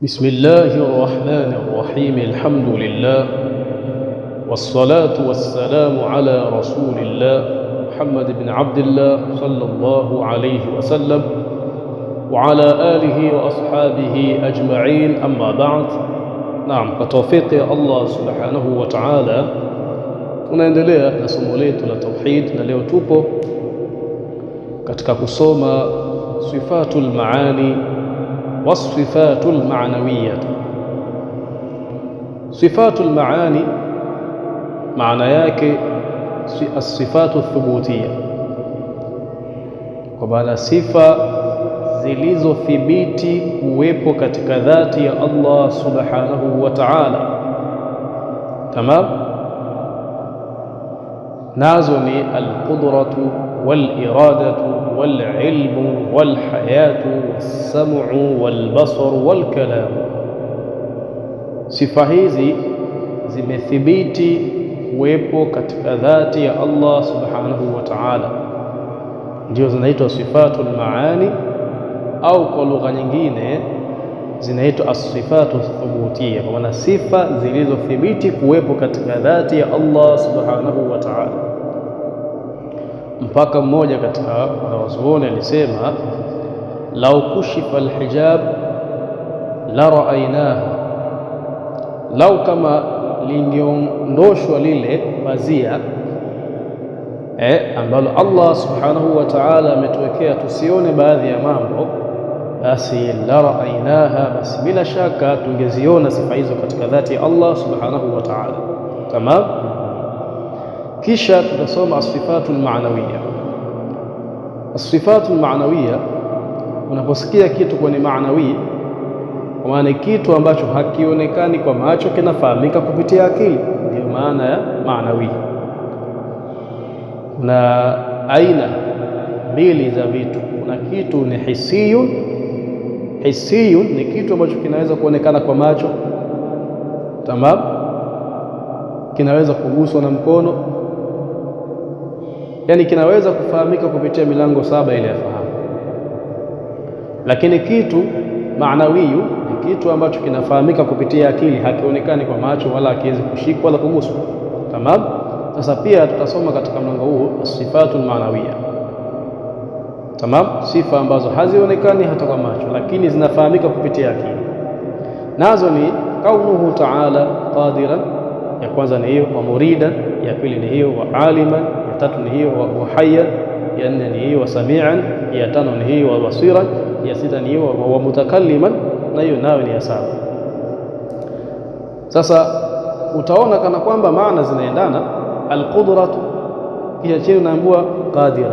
بسم الله الرحمن الرحيم. الحمد لله والصلاة والسلام على رسول الله محمد بن عبد الله صلى الله عليه وسلم وعلى آله وأصحابه أجمعين. أما بعد. نعم، بتوفيق الله سبحانه وتعالى tunaendelea na somo letu la tauhid, na leo tupo katika kusoma sifatul maani والصفات المعنوية. صفات المعاني معنى yake الصفات الثبوتية، kwa maana sifa zilizothibiti kuwepo katika dhati ya Allah subhanahu wa ta'ala. Tamam, nazo ni alqudratu waliradatu والعلم والحياة والسمع والبصر والكلام. sifa hizi zimethibiti kuwepo katika dhati ya Allah subhanahu wa ta'ala, ndio zinaitwa sifatul maani, au kwa lugha nyingine zinaitwa as-sifatu thubutiyya, kwa maana sifa zilizothibiti kuwepo katika dhati ya Allah subhanahu wa ta'ala. Mpaka mmoja katika wanawazuoni alisema, lau kushifa alhijab la raainaha, lau kama lingeondoshwa lile pazia ambalo Allah subhanahu wa ta'ala ametuwekea tusione baadhi ya mambo, basi la raainaha, basi bila shaka tungeziona sifa hizo katika dhati ya Allah subhanahu wa ta'ala. Tamam. Kisha tutasoma as-sifatul ma'nawiyya. As-sifatul ma'nawiyya, unaposikia kitu kwa ni maanawi, kwa maana kitu ambacho hakionekani kwa macho kinafahamika kupitia akili, ndio maana ya maanawi. Kuna aina mbili za vitu. Kuna kitu ni hisiyun. Hisiyun ni kitu ambacho kinaweza kuonekana kwa macho, tamam, kinaweza kuguswa na mkono, yani kinaweza kufahamika kupitia milango saba ile ya fahamu. Lakini kitu maanawiyu ni kitu ambacho kinafahamika kupitia akili, hakionekani kwa macho wala hakiwezi kushikwa wala kuguswa. Tamam. Sasa pia tutasoma katika mlango huu as-sifatul maanawiyya. Tamam, sifa ambazo hazionekani hata kwa macho lakini zinafahamika kupitia akili, nazo ni kaunuhu ta'ala qadiran, ya kwanza ni hiyo, wa muridan, ya pili ni hiyo, wa aliman, ya tatu ni hiyo, wa hayyan, ya nne ni hiyo, wa sami'an, ya tano ni hiyo, wa basiran, ya sita ni hiyo, wa mutakalliman, na hiyo nayo ni ya saba. Sasa utaona kana kwamba maana zinaendana. Alqudratu, kisha chini unaambiwa qadira,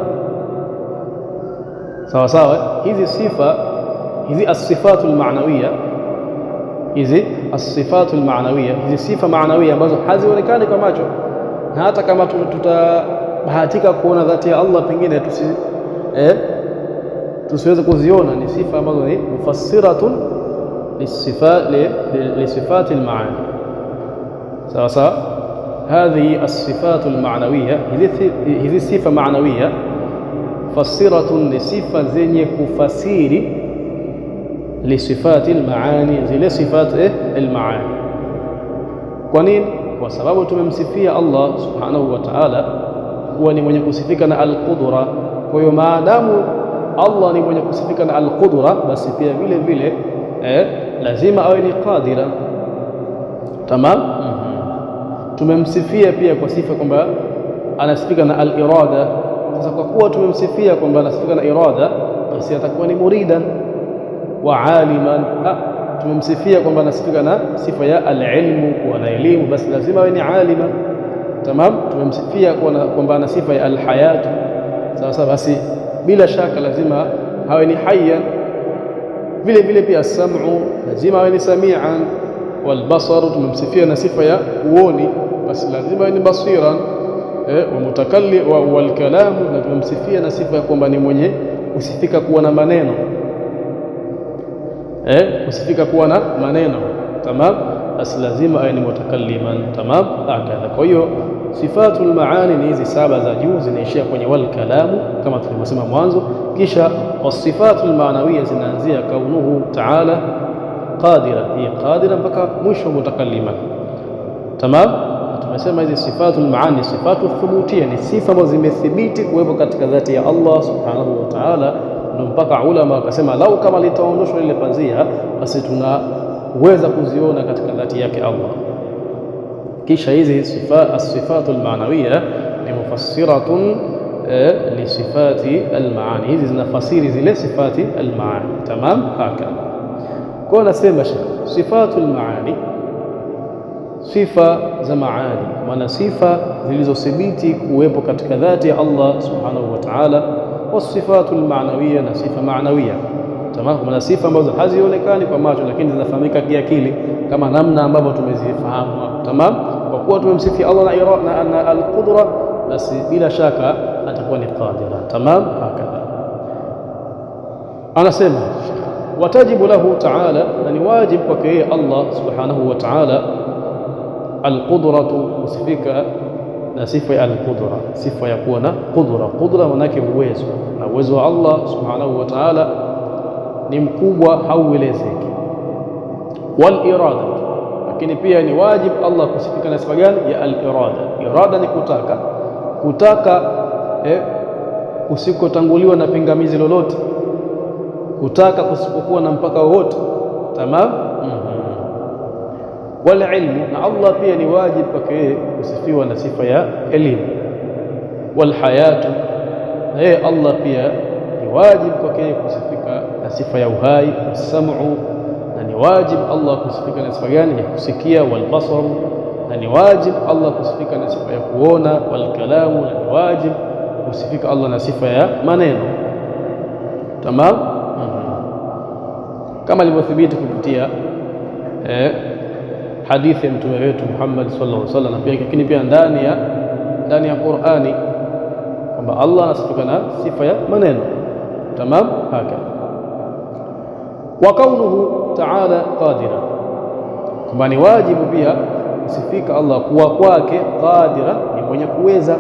sawa sawa. Hizi sifa hizi as-sifatul ma'nawiyya, hizi as-sifatul ma'nawiyya, hizi sifa maanawiyya ambazo hazionekani kwa macho, na hata kama tutabahatika kuona dhati ya Allah pengine tusiweze kuziona, ni sifa ambazo ni mufassiratun lisifatil maani, sawa sawa. Hadhi as-sifatul ma'nawiyya, hizi sifa maanawiyya mufassiratun, ni sifa zenye kufasiri lisifatil maani, zile sifat al-maani. Kwa nini? Kwa sababu tumemsifia Allah subhanahu wa ta'ala kuwa ni mwenye kusifika na al-qudra. Kwa hiyo maadamu Allah ni mwenye kusifika na al-qudra, basi pia vile vile lazima awe ni qadira. Tamam. Tumemsifia pia kwa sifa kwamba anasifika na al-irada. Sasa kwa kuwa tumemsifia kwamba anasifika na irada, basi atakuwa ni muridan wa aliman. Tumemsifia kwamba anasifika na sifa ya al-ilmu, kuwa na elimu, basi lazima awe ni alima. Tamam. Tumemsifia kwamba ana sifa ya al-hayatu, sawa sawa, basi bila shaka lazima awe ni hayyan. Vile vile pia as-sam'u, lazima awe ni sami'an. Wal basaru, tumemsifia na sifa ya uoni, basi lazima awe ni basiran. Wa mutakallim wal kalam, na tumemsifia na sifa ya kwamba ni mwenye kusifika kuwa na maneno, kusifika kuwa na maneno. Tamam, basi lazima awe ni mutakalliman. Tamam, akadha. Kwa hiyo sifatul maani ni hizi saba za juu, zinaishia kwenye wal kalamu kama tulivyosema mwanzo. Kisha wasifatul maanawiyya zinaanzia kaunuhu ta'ala qadira, hii qadira mpaka mwisho mutakallima. Tamam. Tumesema hizi sifatul maani, sifatu thubutia, ni sifa ambazo zimethibiti kuwepo katika dhati ya Allah subhanahu wa ta'ala. Ndio mpaka ulama wakasema lau kama litaondoshwa ile pazia, basi tunaweza kuziona katika dhati yake Allah. Kisha hizi sifatul maanawiya ni mufassiratun li sifati al-maani, hizi zinafasiri zile sifati al-maani. Tamam. Haka kwa nasema sifatul maani, sifa za maani, maana sifa zilizothibiti kuwepo katika dhati ya Allah subhanahu wa ta'ala, wasifatul maanawiya, na sifa maanawiya. Tamam. Maana sifa ambazo hazionekani kwa macho lakini zinafahamika kiakili, kama namna ambavyo tumezifahamu. Tamam. Kwa kuwa tumemsifia Allah na al-qudra, basi bila shaka atakuwa ni qadira. Tamam. Hakadha anasema watajibu lahu ta'ala, na ni wajib kwake yeye Allah subhanahu wa ta'ala alqudratu, kusifika na sifa ya alqudra, sifa ya kuwa na qudra. Qudra maana yake uwezo, na uwezo wa Allah subhanahu wa ta'ala ni mkubwa, hauelezeki. Wal irada, lakini pia ni wajib Allah kusifika na sifa gani? Ya al-irada. Irada ni kutaka kusikotanguliwa na pingamizi lolote, kutaka kusipokuwa na mpaka wowote. Tamam. Wal ilmu, na Allah pia ni wajib kwake kusifiwa na sifa ya elimu. Wal hayatu, na yeye Allah pia ni wajib kwake kusifika na sifa ya uhai. Wasam'u, na ni wajib Allah kusifika na sifa gani? Ya kusikia. Wal basaru, na ni wajib Allah kusifika na sifa ya kuona. Wal kalamu, na ni wajib kusifika Allah na sifa ya maneno. Tamam. Kama ilivyothibiti kupitia hadithi ya mtume wetu Muhammad sallallahu alaihi wasallam, lakini pia ndani ya Qur'ani kwamba Allah anasifika na sifa ya maneno. Tamam. Haka wa kaunuhu ta'ala qadira, kwamba ni wajibu pia kusifika Allah kuwa kwake qadira, ni mwenye kuweza.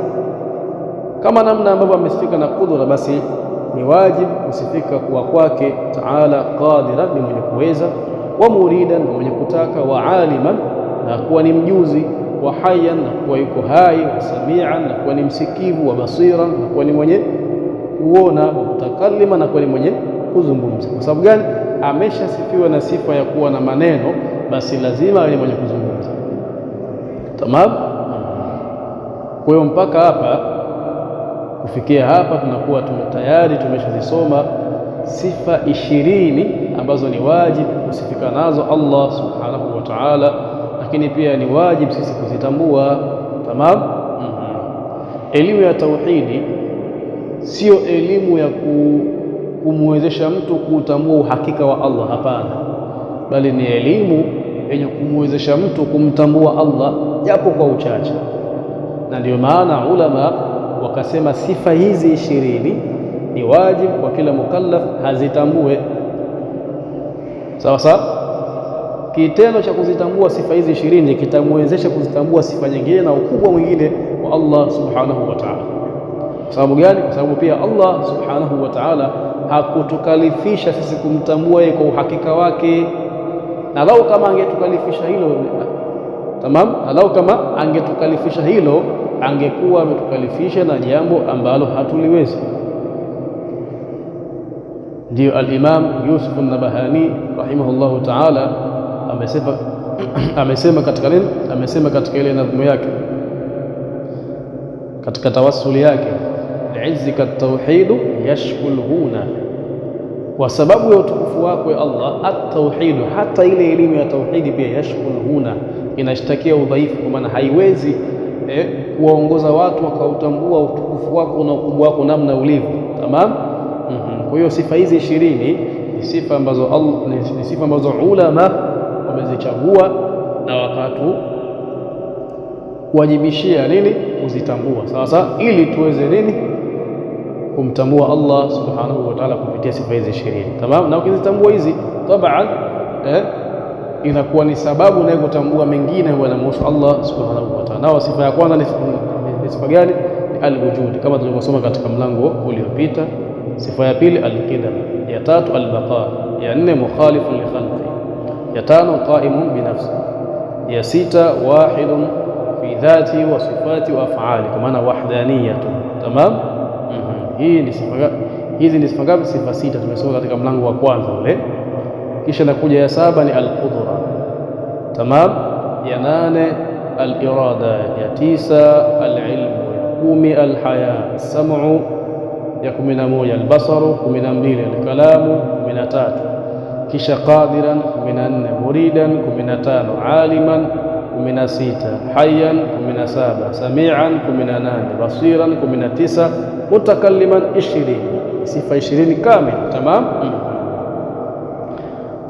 Kama namna ambavyo amesifika na qudra, basi ni wajibu kusifika kuwa kwake ta'ala qadira, ni mwenye kuweza. Wa muridan, na mwenye kutaka. Wa aliman, na kuwa ni mjuzi. Wa hayyan, na kuwa yuko hai. Wa samian, na kuwa ni msikivu. Wa basiran, na kuwa ni mwenye kuona. Wa mutakallima, na kuwa ni mwenye kuzungumza. Kwa sababu gani? Ameshasifiwa na sifa ya kuwa na maneno, basi lazima awe mwenye kuzungumza. Tamam. Kwa hiyo mpaka hapa, kufikia hapa, tunakuwa tayari tumeshazisoma sifa 20 ambazo ni wajibu kusifika nazo Allah subhanahu wa ta'ala, lakini pia ni wajibu sisi kuzitambua. Tamam. Elimu ya tauhidi sio elimu ya kumwezesha mtu kutambua uhakika wa Allah, hapana, bali ni elimu yenye kumwezesha mtu kumtambua Allah japo kwa uchache. Na ndio maana ulama wakasema sifa hizi 20 ni wajibu kwa kila mukallaf hazitambue. Sawa sawa. Kitendo cha kuzitambua sifa hizi 20 kitamwezesha kuzitambua sifa nyingine na ukubwa mwingine wa Allah subhanahu wa ta'ala. Kwa sababu gani? Kwa sababu pia Allah subhanahu wa ta'ala hakutukalifisha sisi kumtambua yeye kwa uhakika wake, na lau kama angetukalifisha hilo, tamam, na lau kama angetukalifisha hilo, angekuwa ametukalifisha na jambo ambalo hatuliwezi. Ndio al-Imam Yusuf an-Nabahani rahimahullahu ta'ala amesema katika nini? Amesema katika ile nadhmu yake, katika tawassuli yake, li'izzika at-tauhid yashkul huna, kwa sababu ya utukufu wako ya Allah, at-tauhid, hata ile elimu ya tauhidi pia yashkul huna, inashtakia udhaifu, kwa maana haiwezi kuwaongoza watu wakautambua utukufu wako na ukubwa wako namna ulivyo. Tamam. Kwa hiyo sifa hizi 20 ni sifa ambazo ulama wamezichagua na wakatu wajibishia nini? Kuzitambua. Sasa ili tuweze nini? Kumtambua Allah subhanahu wa ta'ala kupitia sifa hizi 20. Tamam. Na ukizitambua hizi taban inakuwa ni sababu na kutambua mengine yanamhusu Allah subhanahu wa ta'ala. Na sifa ya kwanza ni sifa gani? Al-wujud, kama tulivyosoma katika mlango uliopita. Sifa ya pili al-qidam, ya tatu al-baqa, ya nne mukhalifun li khalqi, Ya tano qaimun binafsi. Ya sita wahidun fi dhati wa sifati wa af'ali, kwa maana wahdaniyatu. Tamam. Hizi ni sifa ngapi? Sifa sita tumesoma katika mlango wa kwanza ule. Kisha nakuja ya saba ni al-qudra. Tamam. Ya nane al-irada. Ya tisa al-ilmu. Ya 10 al-haya. As-sam'u. Ya 11 al-basaru. 12 al-kalamu. 13 kisha qadiran. 14 muridan. 15 aliman. 16 hayyan. 17 sami'an. 18 basiran. 19 mutakalliman. 20 sifa 20 kamili. Tamam.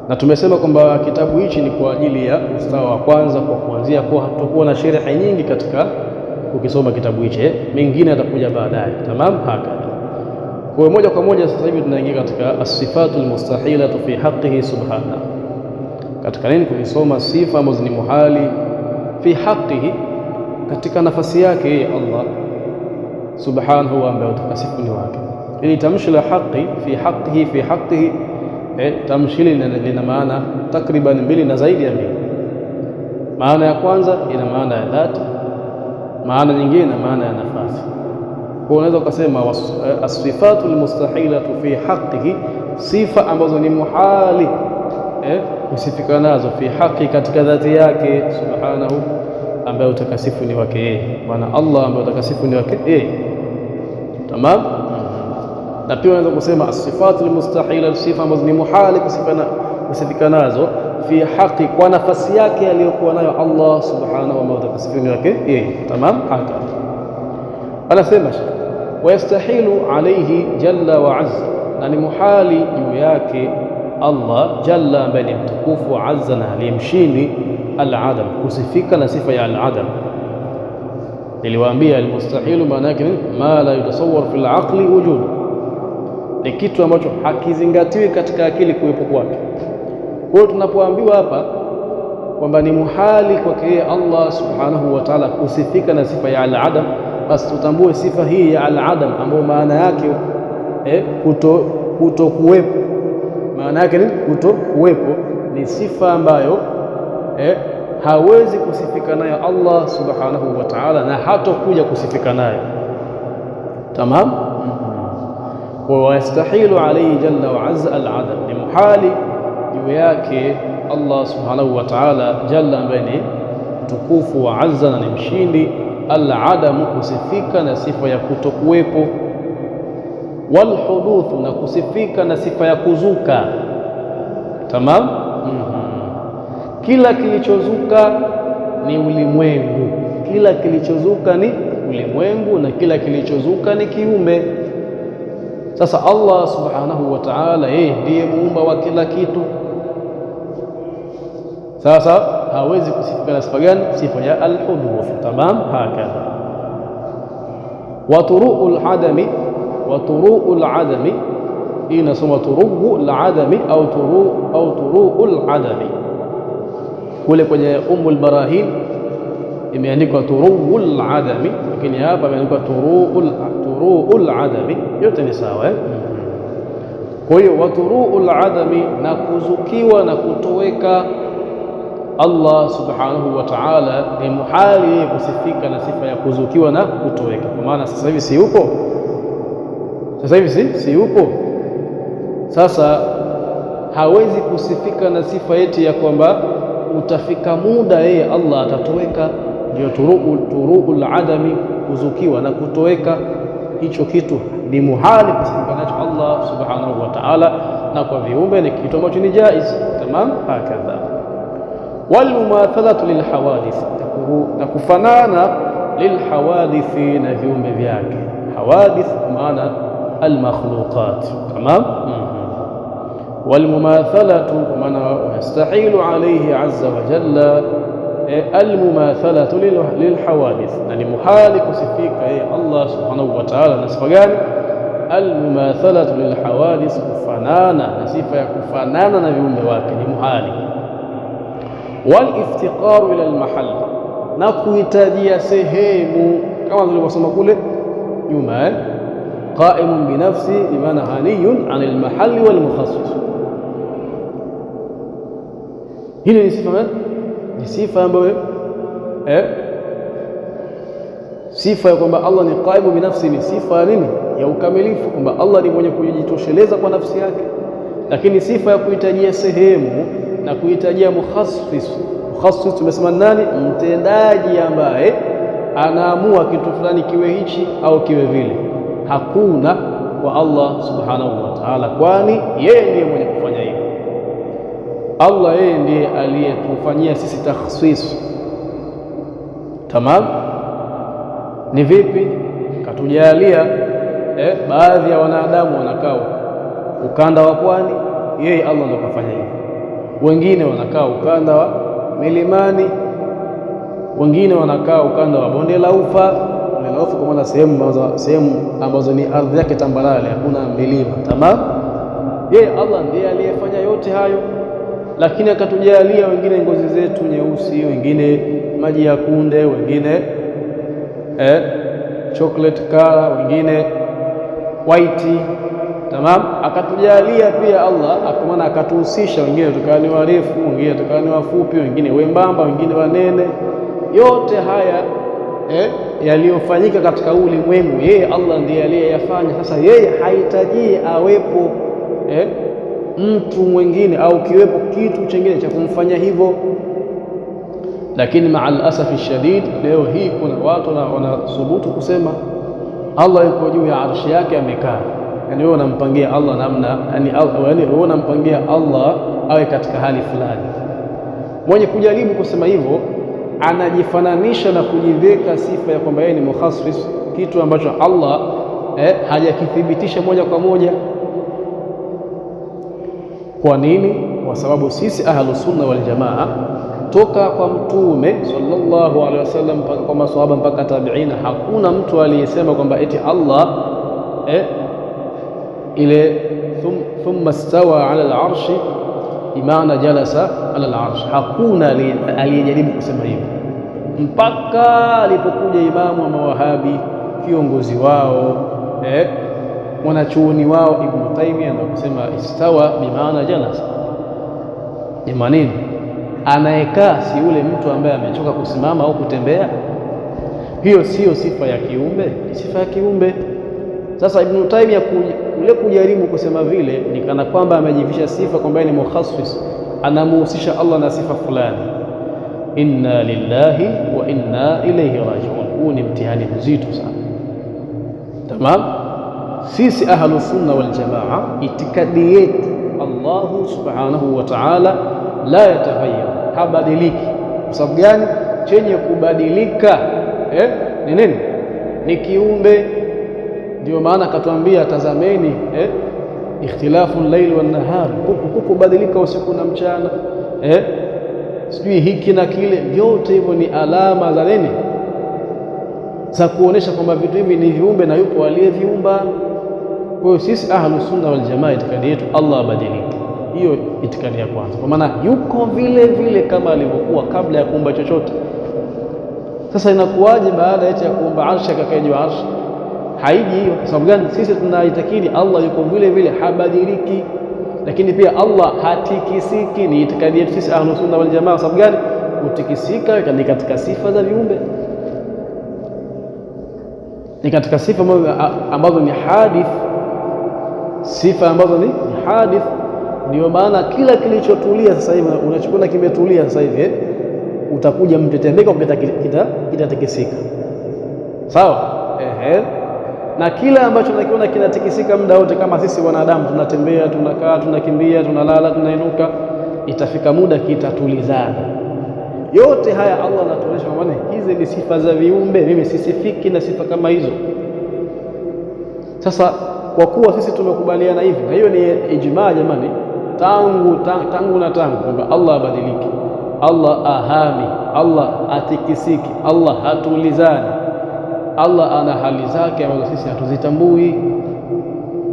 Na tumesema kwamba kitabu hichi ni kwa ajili ya ustawa wa kwanza, kwa kuanzia, kwa hatakuwa na sharhi nyingi katika kukisoma kitabu hichi, mengine atakuja baadaye. Tamam. Hakika kwa moja kwa moja sasa hivi tunaingia katika as-sifatu al-mustahilatu fi haqqihi subhanahu. Katika nini? Kuisoma sifa ambazo ni muhali fi haqqihi, katika nafasi yake yeye Allah subhanahu, ambaye utakasifu ni wake. Ili tamshi la haqi fi haqqihi fi haqqihi, tamshi lina maana takriban mbili na zaidi ya mbili. Maana ya kwanza ina maana ya dhati, maana nyingine ina maana ya nafasi. Kwa unaweza ukasema as-sifatu al-mustahilatu fi haqqihi, sifa ambazo ni muhali kusifika nazo, fi haqi, katika dhati yake subhanahu, ambaye utakasifu ni wake yeye, maana Allah ambaye utakasifu ni wake yeye. Tamam. Na pia unaweza kusema as-sifatu al-mustahila, sifa ambazo ni muhali kusifika nazo, fi haqi, kwa nafasi yake aliyokuwa nayo Allah subhanahu, ambaye utakasifu ni wake yeye. Tamam. Haka anasema wayastahilu alayhi jalla wa azza, na ni muhali juu yake Allah jalla, ambaye ni mtukufu, wa azza, na aliyemshindi, al-adam, kusifika na sifa ya al-adam. Niliwaambia al-mustahilu maana yake ma la yutasawwar fil aqli wujudu, ni kitu ambacho hakizingatiwi katika akili kuwepo kwake. Kwa hiyo tunapoambiwa hapa kwamba ni muhali kwake yeye Allah subhanahu wa ta'ala kusifika na sifa ya al-adam, basi tutambue sifa hii ya al-adam ambayo maana yake kuto kuwepo. Maana yake ni kuto kuwepo, ni sifa ambayo hawezi kusifika nayo Allah subhanahu wa ta'ala, na hatokuja kusifika nayo. Tamam. Wa yastahilu alayhi jalla wa azza al-adam, ni muhali juu yake Allah subhanahu wa ta'ala jalla, ambaye ni tukufu, wa azza, na ni mshindi, al-adam, kusifika na sifa ya kutokuwepo, wal huduthu, na kusifika na sifa ya kuzuka. Tamam. Kila kilichozuka ni ulimwengu, kila kilichozuka ni ulimwengu, na kila kilichozuka ni kiumbe. Sasa Allah subhanahu wa ta'ala yeye ndiye muumba wa kila kitu. Sasa hawezi kusifika na sifa gani? Sifa ya al-huduth. Tamam. Hakadha wa turu'ul adami, wa turu'ul adami, inasoma turu'ul adami au turu'ul adami. Kule kwenye Ummul Barahin imeandikwa turu'ul adami, lakini hapa imeandikwa turu'ul adami, yote ni sawa. Kwa hiyo wa turu'ul adami, na kuzukiwa na kutoweka Allah subhanahu wa ta'ala, ni muhali kusifika na sifa ya kuzukiwa na kutoweka, kwa maana sasa hivi si yupo, sasa hivi si yupo. Sasa hawezi kusifika na sifa eti ya kwamba utafika muda yeye Allah atatoweka. Ndio turu'ul adami, kuzukiwa na kutoweka. Hicho kitu ni muhali kusifika nacho Allah subhanahu wa ta'ala, na kwa viumbe ni kitu ambacho ni jaiz. Tamam. Hakadha wal mumathalatu lil hawadith, na kufanana lil hawadith, na viumbe vyake. Hawadith maana al makhluqat. Tamam. wal mumathalatu maana yastahilu alayhi azza wa jalla al mumathalatu lil hawadith, na ni muhali kusifika yeye Allah subhanahu wa ta'ala na sifa gani? Al mumathalatu lil hawadith, kufanana na sifa ya kufanana na viumbe wake ni muhali. Wal iftiqaru ila al mahall, na kuhitajia sehemu, kama tulivyosoma kule nyuma. Qaimun binafsi bimaana ghaniyun anil mahalli wal mukhassis. Hili ni sifa ambayo sifa ya kwamba Allah ni qaimu binafsi, ni sifa ya nini? Ya ukamilifu, kwamba Allah ni mwenye kujitosheleza kwa nafsi yake. Lakini sifa ya kuhitajia sehemu na kuhitajia mukhassis, tumesema nani? Mtendaji ambaye anaamua kitu fulani kiwe hichi au kiwe vile, hakuna kwa Allah subhanahu wa ta'ala, kwani yeye ndiye mwenye kufanya hivyo. Allah yeye ndiye aliyetufanyia sisi takhsis. Tamam. Ni vipi? Katujalia baadhi ya wanadamu wanakaa ukanda wa pwani, yeye Allah ndo kafanya hivyo. Wengine wanakaa ukanda wa milimani, wengine wanakaa ukanda wa bonde la ufa. Bonde la ufa kwa maana sehemu ambazo ni ardhi yake tambarare, hakuna milima. Tamam. Yeye Allah ndiye aliyefanya yote hayo, lakini akatujalia wengine ngozi zetu nyeusi, wengine maji ya kunde, wengine chocolate color, wengine white. Tamam. Akatujalia pia Allah, akamana akatuhusisha, wengine tukawa ni warefu, wengine tukawa ni wafupi, wengine wembamba, wengine wanene. Yote haya yaliyofanyika katika ulimwengu, yeye Allah ndiye aliyeyafanya. Sasa yeye hahitaji awepo mtu mwingine au kiwepo kitu chengine cha kumfanya hivyo. Lakini ma'al asafi shadid, leo hii kuna watu wanathubutu kusema Allah yuko juu ya arshi yake amekaa. Yani wewe unampangia Allah namna, yani wewe unampangia Allah awe katika hali fulani. Mwenye kujaribu kusema hivyo anajifananisha na kujiweka sifa ya kwamba yeye ni mukhassis, kitu ambacho Allah hajakithibitisha moja kwa moja. Kwa nini? Kwa sababu sisi ahlus sunna wal jamaa toka kwa Mtume sallallahu alaihi wasallam mpaka kwa maswahaba mpaka tabiina, hakuna mtu aliyesema kwamba eti Allah ile thumma stawa ala al-arshi bimaana jalasa ala al-arshi. Hakuna aliyejaribu kusema hivyo mpaka alipokuja imamu wa mawahabi, kiongozi wao mwanachuoni wao Ibn Taymiyyah, ndio kusema istawa bimaana jalasa. Jamani, anayekaa si yule mtu ambaye amechoka kusimama au kutembea? Hiyo sio sifa ya kiumbe, ni sifa ya kiumbe. Sasa Ibn Taymiyyah kule kujaribu kusema vile ni kana kwamba amejivisha sifa kwamba ni mukhassis, anamuhusisha Allah na sifa fulani. Inna lillahi wa inna ilayhi raji'un. Huu ni mtihani mzito sana. Tamam. Sisi ahlu sunna wal jamaa, itikadi yetu Allahu subhanahu wa ta'ala la yataghayyar, habadiliki. Kwa sababu gani? Chenye kubadilika ni nini? Ni kiumbe. Ndio maana akatuambia tazameni ikhtilafu al-layl wan nahar, kubadilika usiku na mchana, sijui hiki na kile, vyote hivyo ni alama za nini? Za kuonesha kwamba vitu hivi ni viumbe na yupo aliyeviumba. Kwa hiyo sisi ahlu sunna wal jamaa, itikadi yetu Allah abadiliki. Hiyo itikadi ya kwanza, kwa maana yuko vile vile kama alivyokuwa kabla ya kuumba chochote. Sasa inakuwaje baada ya kuumba arshi akakaa juu arshi? Haiji hiyo. Kwa sababu gani? Sisi tunaitakidi Allah yuko vile vile, habadiliki, lakini pia Allah hatikisiki. Ni itikadi yetu sisi ahlu sunna wal jamaa. Kwa sababu gani? Kutikisika ni katika sifa za viumbe, ni katika sifa ambazo ni hadith, sifa ambazo ni hadith. Ndio maana kila kilichotulia sasa hivi unachokuona kimetulia sasa hivi, utakuja mtetemeko kitatikisika. Sawa? Na kila ambacho unakiona kinatikisika muda wote, kama sisi wanadamu tunatembea, tunakaa, tunakimbia, tunalala, tunainuka, itafika muda kitatulizana. Yote haya Allah anatuonyesha kwamba hizi ni sifa za viumbe, mimi sisifiki na sifa kama hizo. Sasa kwa kuwa sisi tumekubaliana hivi, na hiyo ni ijmaa jamani, tangu na tangu, kwamba Allah abadiliki, Allah ahami, Allah atikisiki, Allah hatulizani, Allah ana hali zake ambazo sisi hatuzitambui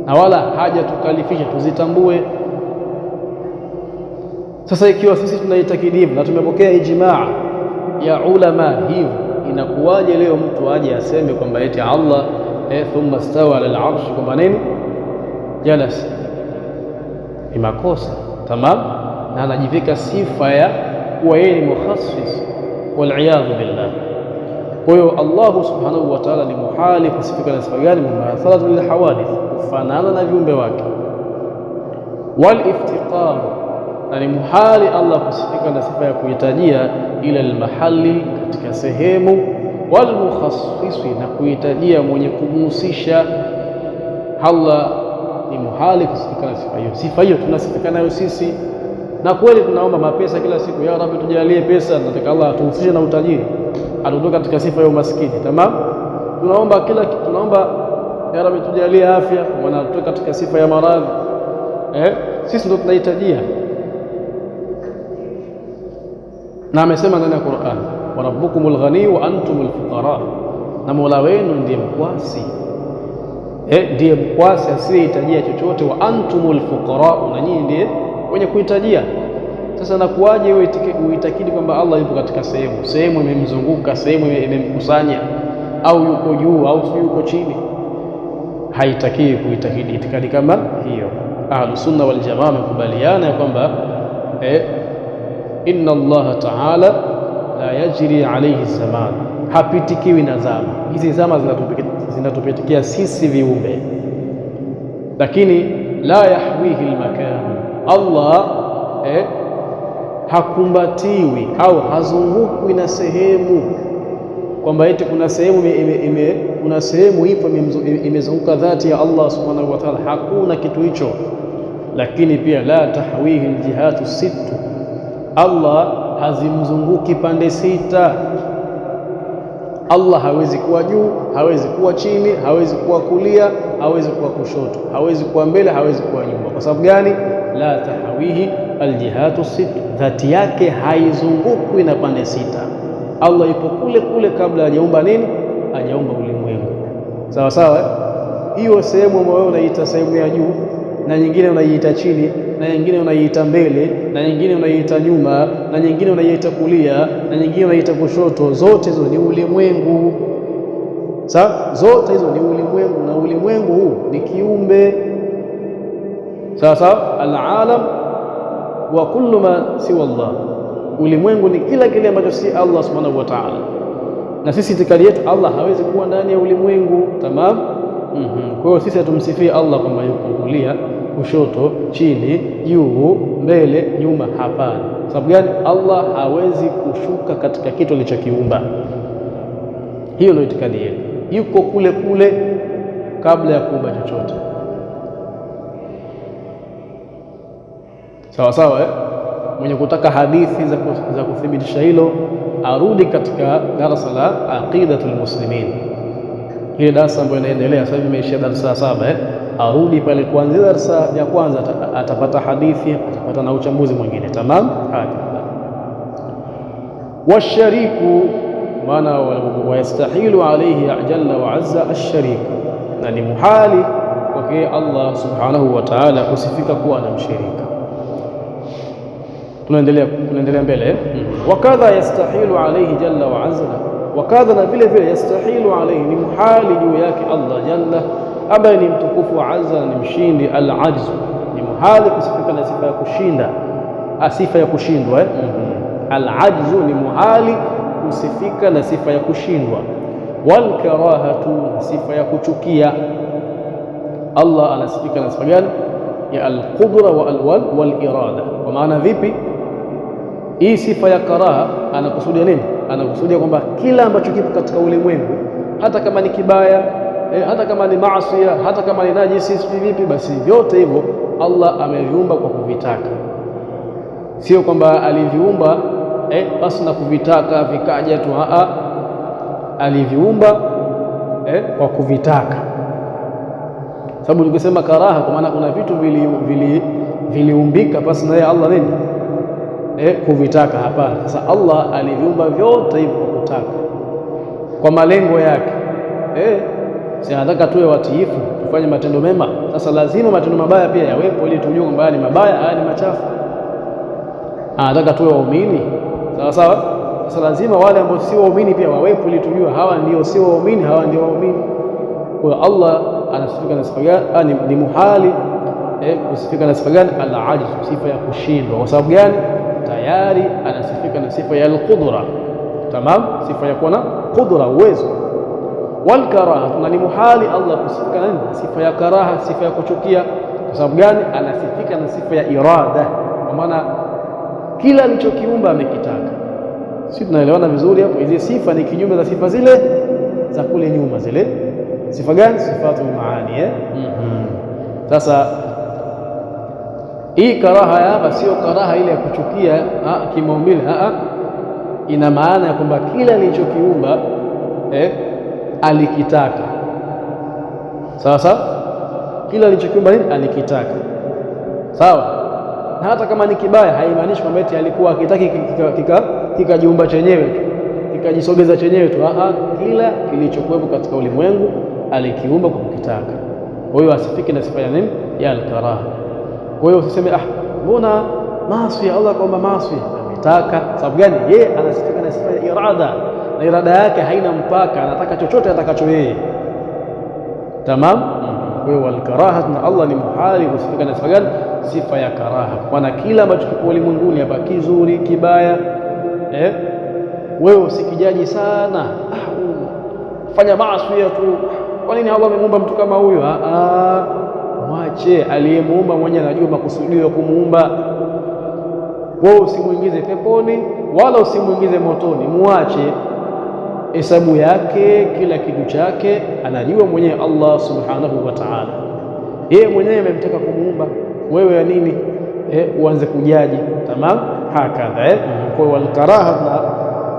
na wala haja tukalifisha tuzitambue. Sasa ikiwa sisi tunaitakidi hivyo na tumepokea ijmaa ya ulama hivyo, inakuwaje leo mtu aje aseme kwamba eti Allah thumma stawa ala al-arsh kwamba nini? Jalas. Ni makosa. Tamam. Na anajivika sifa ya kuwa yeye ni mukhassis, waliyadhu billah. Kwa hiyo Allah subhanahu wa ta'ala ni muhali kusifika na sifa gani? Mumathalatu lilhawadith, kufanana na viumbe wake. Waliftiqar, na ni muhali Allah kusifika na sifa ya kuhitajia ila almahali, katika sehemu. Walmukhassisi, na kuhitajia mwenye kumhusisha. Allah ni muhali kusifika na sifa hiyo. Sifa hiyo tunasifika nayo sisi, na kweli tunaomba mapesa kila siku, ya Rabbi tujalie pesa. Nataka Allah atuhusishe na utajiri, atutoe katika sifa ya umaskini. Tamam, tunaomba kila kitu, tunaomba ya Rabbi tujalie afya, maana atutoe katika sifa ya maradhi. Sisi ndio tunahitajia. Na amesema ndani ya Qur'an, wa rabbukumul ghani wa antumul fuqara, na Mola wenu ndiye mkwasi, ndiye mkwasi asiyehitajia chochote. Wa antumul fuqara, na nyinyi ndiye wenye kuhitajia. Sasa nakuaje wewe uitakidi kwamba Allah yupo katika sehemu imemzunguka, sehemu imemkusanya, au yuko juu au yuko chini? Haitaki kuitakidi itikadi kama hiyo. Ahlus sunna wal jamaa wamekubaliana ya kwamba inna Allah ta'ala la yajri alayhi zaman, hapitikiwi na zama. Hizi zama zinatupitikia sisi viumbe, lakini la yahwihi almakan, Allah hakumbatiwi au hazungukwi na sehemu, kwamba eti kuna sehemu ipo imezunguka dhati ya Allah subhanahu wa ta'ala. Hakuna kitu hicho. Lakini pia la tahwihi aljihatu sittu, Allah hazimzunguki pande sita. Allah hawezi kuwa juu, hawezi kuwa chini, hawezi kuwa kulia, hawezi kuwa kushoto, hawezi kuwa mbele, hawezi kuwa nyuma. Kwa sababu gani? La tahawihi aljihatu sittu, dhati yake haizungukwi na pande sita. Allah yupo kule kule kabla hajaumba nini? Hajaumba ulimwengu. Sawa sawa. Hiyo sehemu ambayo unaita sehemu ya juu, na nyingine unaiita chini, na nyingine unaiita mbele, na nyingine unaiita nyuma, na nyingine unaiita kulia, na nyingine unaiita kushoto, zote hizo ni ulimwengu. Sawa? Zote hizo ni ulimwengu, na ulimwengu huu ni kiumbe. Sawa sawa. Alalam wa kullu ma siwa Allah, ulimwengu ni kila kile ambacho si Allah subhanahu wa ta'ala. Na sisi itikadi yetu Allah hawezi kuwa ndani ya ulimwengu. Tamam. Kwa hiyo sisi hatumsifii Allah kwamba yuko kulia, kushoto, chini, juu, mbele, nyuma. Hapana. Sababu gani? Allah hawezi kushuka katika kitu alichokiumba. Hiyo ndio itikadi yetu. Yuko kule kule kabla ya kuumba chochote. Sawa sawa. Mwenye kutaka hadithi za kuthibitisha hilo arudi katika darasa la aqidatul muslimin, ile darasa ambayo inaendelea sasa hivi, imeishia darasa 7. Arudi pale kuanzia darasa ya kwanza, atapata hadithi, atapata na uchambuzi mwingine. Tamam. Washariku, maana wayastahilu alayhi jalla wa azza ashariku, na ni muhali kwake Allah subhanahu wa ta'ala kusifika kuwa na mshirika. Tunaendelea mbele. Wakadha yastahilu alayhi jalla wa azza, wakadha, na vile vile yastahilu alayhi, ni muhali juu yake Allah jalla, ambaye ni mtukufu wa azza, ni mshindi. Al-ajzu, ni muhali kusifika na sifa ya kushinda, sifa ya kushindwa. Al-ajzu ni muhali kusifika na sifa ya kushindwa. Wal-karahatu, sifa ya kuchukia. Allah anasifika na sifa gani? Ya al-qudra wal-irada. Kwa maana vipi? Hii sifa ya karaha anakusudia nini? Anakusudia kwamba kila ambacho kipo katika ulimwengu, hata kama ni kibaya, hata kama ni maasi, hata kama ni najisi, vipi, basi vyote hivyo Allah ameviumba kwa kuvitaka. Sio kwamba aliviumba basi na kuvitaka vikaja tu. Aliviumba kwa kuvitaka. Sababu tukisema karaha, kwa maana kuna vitu viliumbika basi na yeye Allah nini kuvitaka. Hapana. Sasa Allah aliviumba vyote hivyo kwa kutaka, kwa malengo yake. Si anataka tuwe watiifu, tufanye matendo mema. Sasa lazima matendo mabaya pia yawepo, ili tujue kwamba haya ni mabaya, haya ni machafu. Anataka tuwe waumini, sawa sawa. Sasa lazima wale ambao si waumini pia wawepo, ili tujue hawa ndio si waumini, hawa ndio waumini. Kwa hiyo Allah anasifika na sifa gani? Ni muhali kusifika na sifa gani? Al-ajz, sifa ya kushindwa. Kwa sababu gani? tayari anasifika na sifa ya al-qudra. Tamam, sifa ya kuwa na qudra, uwezo. Wal karaha, na ni muhali Allah kusifika na sifa ya karaha, sifa ya kuchukia. Kwa sababu gani? Anasifika na sifa ya irada, kwa maana kila alichokiumba amekitaka. Sisi tunaelewana vizuri hapo. Hizi sifa ni kinyume za sifa zile za kule nyuma. Zile sifa gani? Sifatul maani. Sasa hii karaha hapa sio karaha ile ya kuchukia kimaumbile. Ina maana ya kwamba kila alichokiumba alikitaka. Sasa kila alichokiumba nini? Alikitaka. Sawa. Na hata kama ni kibaya haimaanishi kwamba eti alikuwa akitaki kikajiumba chenyewe tu, kikajisogeza chenyewe tu. Kila kilichokuwepo katika ulimwengu alikiumba kwa kukitaka. Kwa hiyo asifiki na sifa ya nini? Ya al-karaha. Kwa hiyo usiseme mbona maasi ya Allah kwamba maasi ametaka. Sababu gani? Yeye anasifika na sifa ya irada, na irada yake haina mpaka, anataka chochote atakacho yeye. Tamam. Kwa hiyo al-karaha, na Allah ni muhali kusifika na sifa gani? Sifa ya karaha. Kwa kila ambacho kipo ulimwenguni hapa, kizuri kibaya, wewe usikijaji sana, fanya maasi tu. Kwa nini Allah amemuumba mtu kama huyo? Mwache, aliyemuumba mwenyewe anajua makusudio ya kumuumba. Wewe usimuingize peponi wala usimuingize motoni, muache hesabu yake, kila kitu chake anajua mwenyewe Allah subhanahu wa ta'ala. Yeye mwenyewe amemtaka kumuumba, wewe ya nini uanze kujaji? Tamam, hakadha. Kwa hiyo al-karaha, na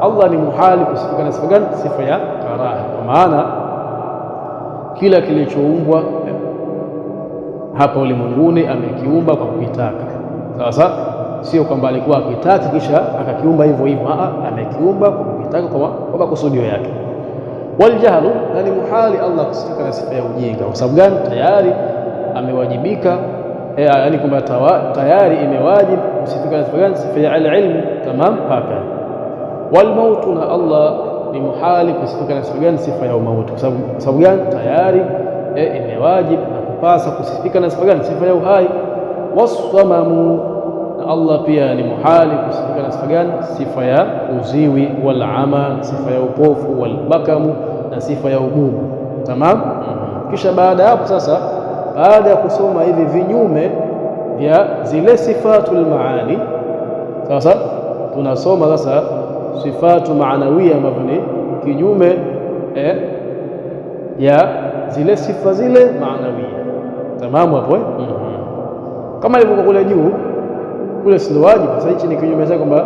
Allah ni muhali kusifika na sifa gani? Sifa ya karaha, kwa maana kila kilichoumbwa hapa ulimwenguni amekiumba kwa kukitaka. Sasa sio kwamba alikuwa akitaka kisha akakiumba hivyo hivyo. Amekiumba kwa kukitaka, kwa makusudio yake. Wal jahlu, na ni muhali Allah kusifika na sifa ya ujinga. Kwa sababu gani? Tayari amewajibika, yani kwamba tayari imewajibu kusifika na sifa gani? Sifa ya al-ilm. Tamam, haka. Wal maut, na Allah ni muhali kusifika na sifa gani? Sifa ya umauti. Kwa sababu gani? Tayari imewajibu na kupasa kusifika na sifa gani? Sifa ya uhai. Wasamamu, na Allah pia ni muhali kusifika na sifa gani? Sifa ya uziwi. Wal ama, sifa ya upofu. Wal bakamu, na sifa ya ububu. Tamam. Kisha baada ya hapo sasa, baada ya kusoma hivi vinyume vya zile sifatul maani, sasa tunasoma sasa sifatu maanawia ambavyo ni kinyume ya zile sifa zile maanawia. Tamamu hapo kama ilivyokuwa kule juu kule si wajibu. Sasa hichi ni kinyume chake, kwamba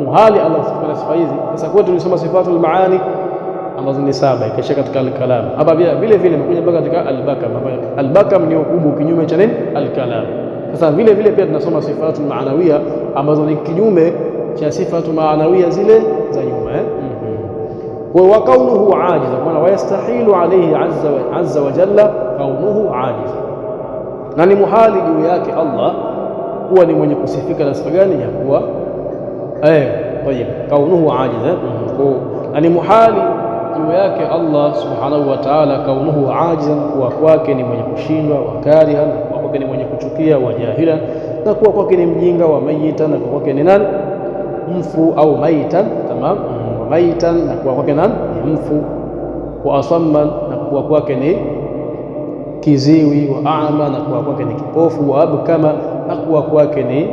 muhali Allah subhanahu wa sifa hizi. Sasa kwetu tulisoma sifatul maani ambazo ni 7 ikisha katika al-kalam. Hapa vile vile imekuja mpaka katika al-bakam. Al-bakam ni ukubu, kinyume cha nini? Al-kalam. Sasa vile vile pia tunasoma sifatul maanawia ambazo ni kinyume cha sifatu maanawia zile za nyuma. Wa kaunuhu ajiza, kwa wayastahilu alayhi azza wa jalla kaunuhu ajiza, na ni muhali juu yake Allah kuwa ni mwenye kusifika na sifa gani? Ya kuwa tayeb, kaunuhu ajiza. Na ni muhali juu yake Allah subhanahu wa ta'ala kaunuhu ajiza, kuwa kwake ni mwenye kushindwa, wa kariha, na kuwa kwake ni mwenye kuchukia, wa jahila, na kuwa kwake ni mjinga, wa mayita, na kuwa kwake ni nani? Mfu au maitan. Tamam, wa maitan, na kuwa kwake nani? Ni mfu. Wa asamman, na kuwa kwake ni kiziwi. Wa a'ma, na kuwa kwake ni kipofu. Wa abkama, na kuwa kwake ni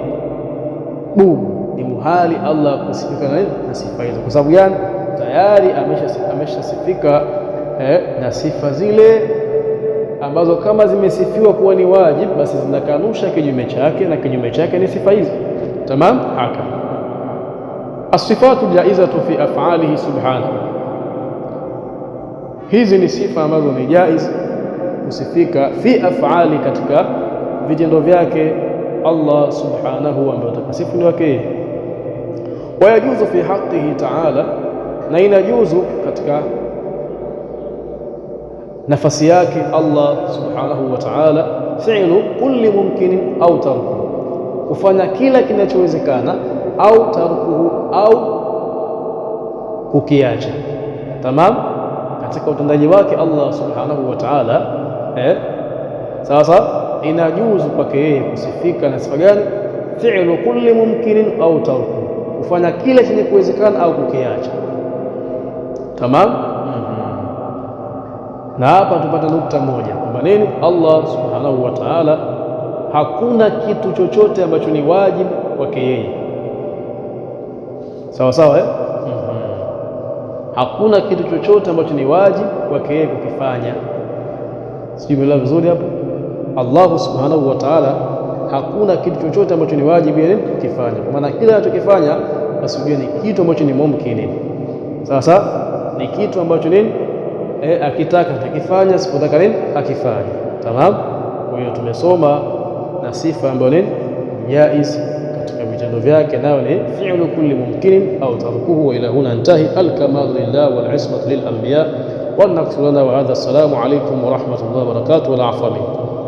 bubu. Ni muhali Allah kusifika na sifa hizo. Kwa sababu gani? Tayari ameshasifika na sifa zile ambazo kama zimesifiwa kuwa ni wajib, basi zinakanusha kinyume chake, na kinyume chake ni sifa hizi. Tamam, haka as-sifatu jaizatu fi af'alihi subhanahu, hizi ni sifa ambazo ni jaiz kusifika fi af'ali, katika vitendo vyake Allah subhanahu, ambaye utakasifu ni wake. Wa yajuzu fi haqqihi ta'ala, na inajuzu katika nafasi yake Allah subhanahu wa ta'ala fi'lu kulli mumkinin au tarkuhu, kufanya kila kinachowezekana, au tarkuhu, au kukiacha. Tamam, katika utendaji wake Allah subhanahu wa ta'ala sasa inajuzu kwake yeye kusifika na sifa gani? Fi'lu kulli mumkinin au tarkuhu, kufanya kile chenye kuwezekana au kukiacha. Tamam. Na hapa tupata nukta moja kwamba nini, Allah subhanahu wa ta'ala hakuna kitu chochote ambacho ni wajibu kwake yeye. Sawa sawa, eh? Hakuna kitu chochote ambacho ni wajibu kwake yeye kukifanya. Sijui umeelewa vizuri hapo? Allah subhanahu wa ta'ala hakuna kitu chochote ambacho ni wajibu yeye kukifanya, kwa maana kila anachokifanya basi ujue ni kitu ambacho ni mumkini. Sawa sawa, ni kitu ambacho nini, akitaka atakifanya, sipotaka nini akifanya. Tamam. Kwa hiyo tumesoma na sifa ambayo ni jaiz katika vitendo vyake, nayo ni fi'lu kulli mumkinin au tarkuhu. Wa ila huna intahi. Al-kamalu lillah wal ismatu lil anbiya wal naqsu lana wa hadha. Assalamu alaykum wa rahmatullahi wa barakatuh wal afwa minkum.